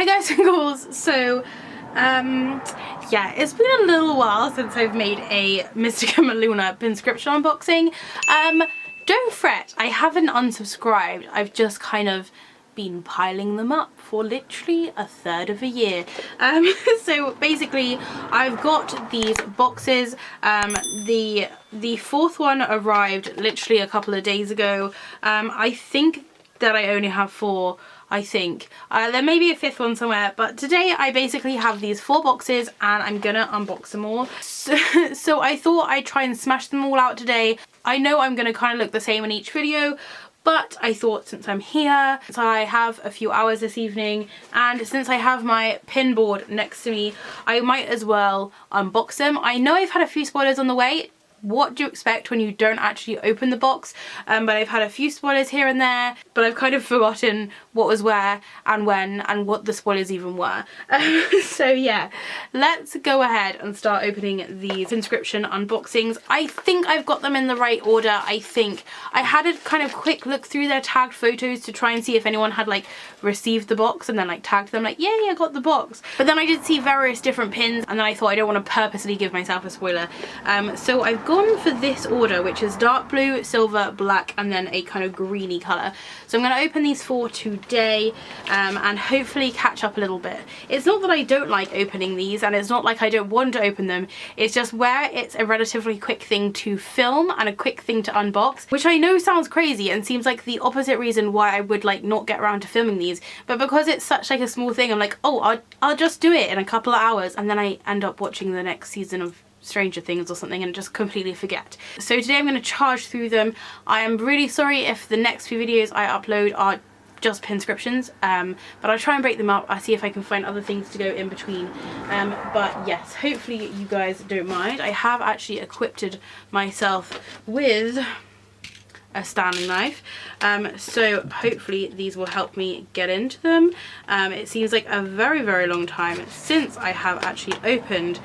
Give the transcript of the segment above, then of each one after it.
Hi guys and girls, so yeah, it's been a little while since I've made a Mysticum Luna PINSCRIPTION unboxing. Don't fret, I haven't unsubscribed, I've just kind of been piling them up for literally a third of a year. So basically I've got these boxes. The fourth one arrived literally a couple of days ago. I think that I only have 4. I think there may be a 5th one somewhere, but today I basically have these 4 boxes and I'm gonna unbox them all. So I thought I'd try and smash them all out today. I know I'm gonna kind of look the same in each video, but I thought since I'm here, since I have a few hours this evening, and since I have my pin board next to me, I might as well unbox them. I know I've had a few spoilers on the way. What do you expect when you don't actually open the box? But I've had a few spoilers here and there, but I've kind of forgotten what was where and when and what the spoilers even were. So yeah, let's go ahead and start opening these PINSCRIPTION unboxings. I think I've got them in the right order. I think I had a kind of quick look through their tagged photos to try and see if anyone had like received the box and then like tagged them like, yay, I got the box. But then I did see various different pins and then I thought I don't want to purposely give myself a spoiler. So I've gone for this order, which is dark blue, silver, black, and then a kind of greeny colour. So I'm going to open these 4 today and hopefully catch up a little bit. It's not that I don't like opening these and it's not like I don't want to open them, it's just where it's a relatively quick thing to film and a quick thing to unbox, which I know sounds crazy and seems like the opposite reason why I would like not get around to filming these, but because it's such like a small thing, I'm like, oh, I'll just do it in a couple of hours, and then I end up watching the next season of Stranger Things or something and just completely forget. So today I'm going to charge through them. I am really sorry if the next few videos I upload are just PINSCRIPTIONs, but I'll try and break them up. I'll see if I can find other things to go in between. But yes, hopefully you guys don't mind. I have actually equipped myself with a Stanley knife, so hopefully these will help me get into them. It seems like a very long time since I have actually opened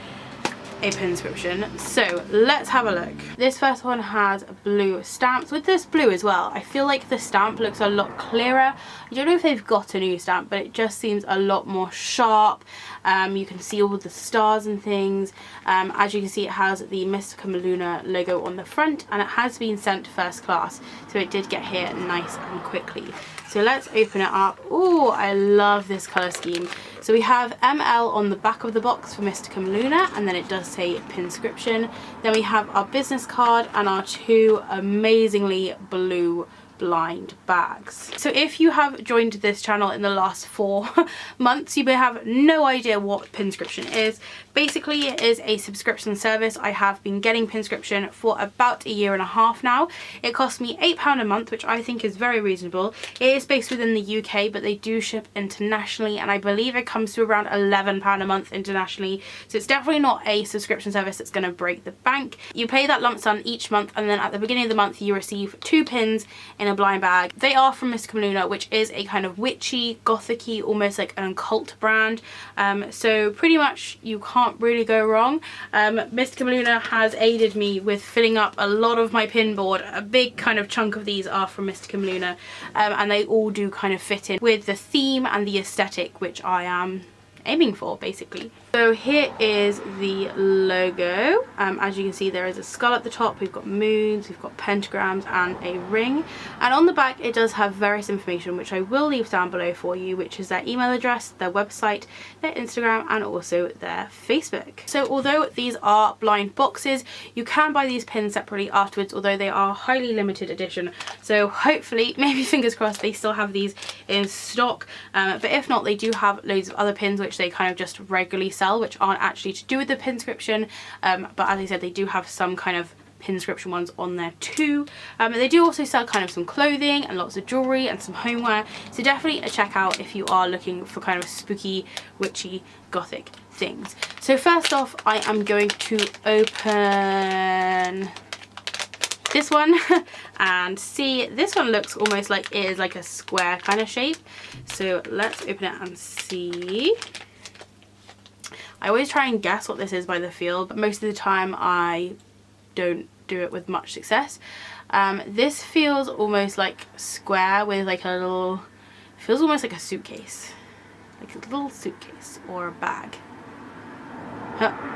a PINSCRIPTION, so let's have a look. This first one has blue stamps. With this blue as well, I feel like the stamp looks a lot clearer. I don't know if they've got a new stamp, but it just seems a lot more sharp. You can see all the stars and things. As you can see, it has the Mysticum Luna logo on the front and it has been sent first class, so it did get here nice and quickly. So let's open it up. Oh, I love this colour scheme. So we have ML on the back of the box for Mysticum Luna, and then it does say PINSCRIPTION. Then we have our business card and our 2 amazingly blue blind bags. So if you have joined this channel in the last 4 months, you may have no idea what PINSCRIPTION is. Basically, it is a subscription service. I have been getting PINSCRIPTION for about a year and a half now. It costs me £8 a month, which I think is very reasonable. It is based within the UK, but they do ship internationally, and I believe it comes to around £11 a month internationally. So it's definitely not a subscription service that's going to break the bank. You pay that lump sum each month, and then at the beginning of the month you receive 2 pins in a blind bag. They are from Mysticum Luna, which is a kind of witchy, gothic-y, almost like an occult brand. So pretty much you can't really go wrong. Mysticum Luna has aided me with filling up a lot of my pin board. A big kind of chunk of these are from Mysticum Luna, and they all do kind of fit in with the theme and the aesthetic which I am aiming for, basically. So here is the logo. As you can see, there is a skull at the top, we've got moons, we've got pentagrams and a ring, and on the back it does have various information which I will leave down below for you, which is their email address, their website, their Instagram, and also their Facebook. So although these are blind boxes, you can buy these pins separately afterwards, although they are highly limited edition, so hopefully, maybe fingers crossed, they still have these in stock, but if not, they do have loads of other pins which they kind of just regularly sell, which aren't actually to do with the PINSCRIPTION, but as I said, they do have some kind of PINSCRIPTION ones on there too. They do also sell kind of some clothing and lots of jewellery and some homeware, so definitely a check out if you are looking for kind of spooky, witchy, gothic things. So first off, I am going to open this one and see. This one looks almost like it is like a square kind of shape, so let's open it and see. I always try and guess what this is by the feel, but most of the time I don't do it with much success. This feels almost like square with like a little, feels almost like a suitcase. like a little suitcase or a bag.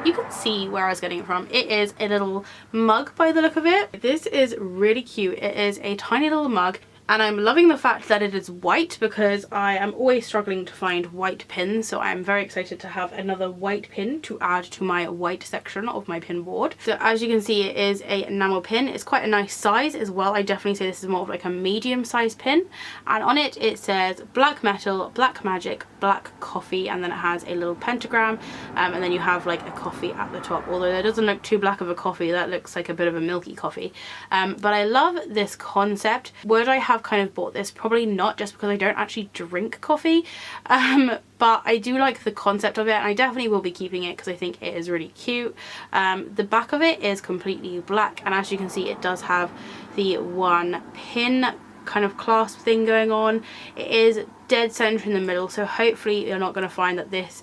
You can see where I was getting it from. It is a little mug by the look of it. This is really cute. It is a tiny little mug. And I'm loving the fact that it is white because I am always struggling to find white pins. So I'm very excited to have another white pin to add to my white section of my pin board. So as you can see, it is a enamel pin. It's quite a nice size as well. I definitely say this is more of like a medium sized pin. And on it, it says black metal, black magic, black coffee, and then it has a little pentagram. And then you have like a coffee at the top. Although that doesn't look too black of a coffee, that looks like a bit of a milky coffee. But I love this concept. Would I have kind of bought this? Probably not, just because I don't actually drink coffee, but I do like the concept of it, and I definitely will be keeping it because I think it is really cute. The back of it is completely black, and as you can see, it does have the one pin kind of clasp thing going on. It is dead center in the middle, so hopefully you're not going to find that this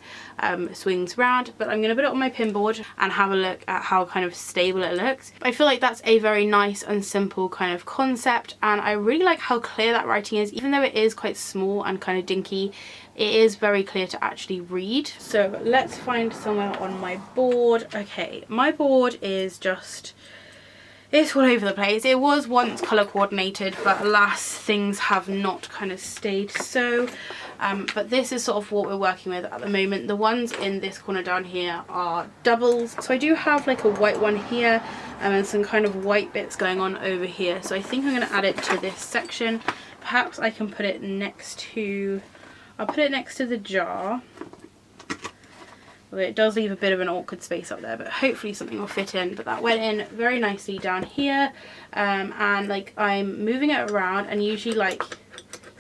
swings round, but I'm going to put it on my pin board and have a look at how kind of stable it looks. I feel like that's a very nice and simple kind of concept, and I really like how clear that writing is. Even though it is quite small and kind of dinky, it is very clear to actually read. So let's find somewhere on my board. Okay, my board is just, it's all over the place. It was once colour coordinated, but alas, things have not kind of stayed so. But this is sort of what we're working with at the moment. The ones in this corner down here are doubles. So I do have like a white one here and some kind of white bits going on over here. So I think I'm going to add it to this section. Perhaps I can put it next to, I'll put it next to the jar. Although it does leave a bit of an awkward space up there, but hopefully something will fit in. But that went in very nicely down here, and like I'm moving it around, and usually like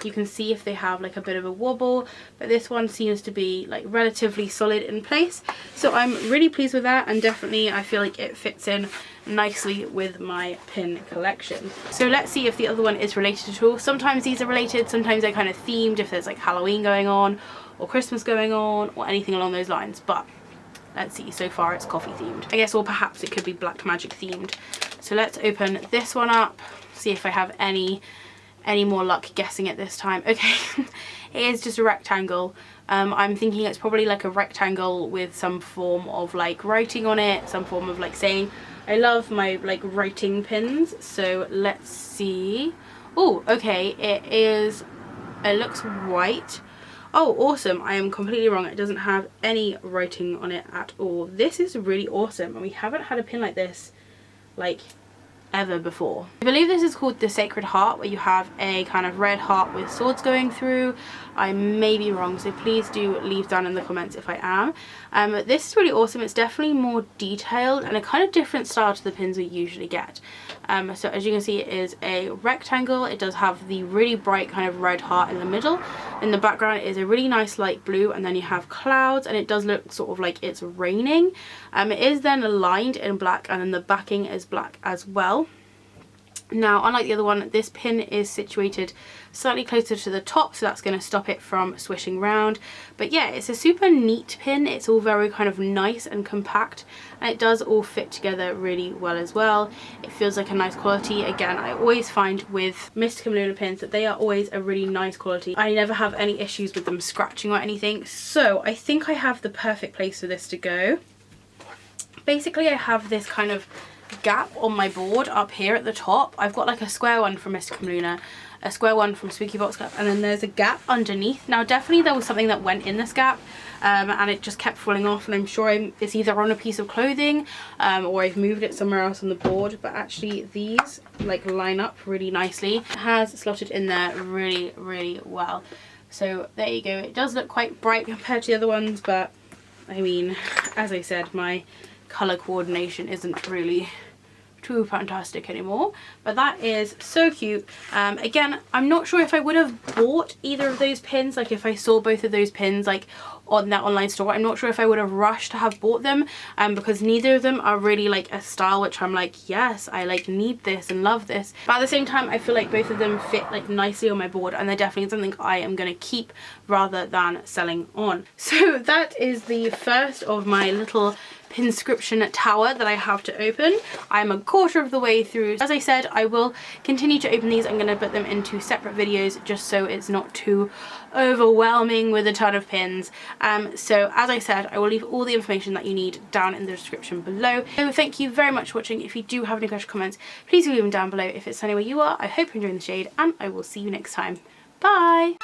you can see if they have like a bit of a wobble, but this one seems to be like relatively solid in place. So I'm really pleased with that, and definitely I feel like it fits in nicely with my pin collection. So let's see if the other one is related at all. Sometimes these are related, sometimes they're kind of themed if there's like Halloween going on or Christmas going on or anything along those lines, but let's see. So far it's coffee themed, I guess, or perhaps it could be black magic themed. So let's open this one up, see if I have any more luck guessing it this time. Okay, it is just a rectangle. I'm thinking it's probably like a rectangle with some form of like writing on it, some form of like saying. I love my like writing pins, so let's see. Oh, okay, it looks white. Oh, awesome. I am completely wrong. It doesn't have any writing on it at all. This is really awesome, and we haven't had a pin like this like ever before. I believe this is called the Sacred Heart, where you have a kind of red heart with swords going through. I may be wrong, so please do leave down in the comments if I am. This is really awesome. It's definitely more detailed and a kind of different style to the pins we usually get. So as you can see, it is a rectangle. It does have the really bright kind of red heart in the middle. In the background, it is a really nice light blue, and then you have clouds, and it does look sort of like it's raining. It is then aligned in black, and then the backing is black as well. Now, unlike the other one, this pin is situated slightly closer to the top, so that's going to stop it from swishing round. But yeah, it's a super neat pin. It's all very kind of nice and compact, and it does all fit together really well as well. It feels like a nice quality. Again, I always find with Mysticum Luna pins that they are always a really nice quality. I never have any issues with them scratching or anything, so I think I have the perfect place for this to go. Basically, I have this kind of gap on my board up here at the top. I've got like a square one from Mysticum Luna, a square one from Spooky Box Club, and then there's a gap underneath. Now definitely there was something that went in this gap, and it just kept falling off, and I'm sure it's either on a piece of clothing or I've moved it somewhere else on the board, but actually these like line up really nicely. It has slotted in there really, really well. So there you go. It does look quite bright compared to the other ones, but I mean, as I said, my colour coordination isn't really too fantastic anymore, but that is so cute. Again, I'm not sure if I would have bought either of those pins, like if I saw both of those pins like on that online store. I'm not sure if I would have rushed to have bought them, because neither of them are really like a style which I'm like, yes, I like need this and love this, but at the same time I feel like both of them fit like nicely on my board, and they're definitely something I am going to keep rather than selling on. So that is the first of my little PINSCRIPTION tower that I have to open. I'm a quarter of the way through. As I said, I will continue to open these. I'm going to put them into separate videos just so it's not too overwhelming with a ton of pins. So as I said, I will leave all the information that you need down in the description below. So thank you very much for watching. If you do have any questions, comments, please leave them down below. If it's sunny where you are, I hope you're enjoying the shade, and I will see you next time. Bye!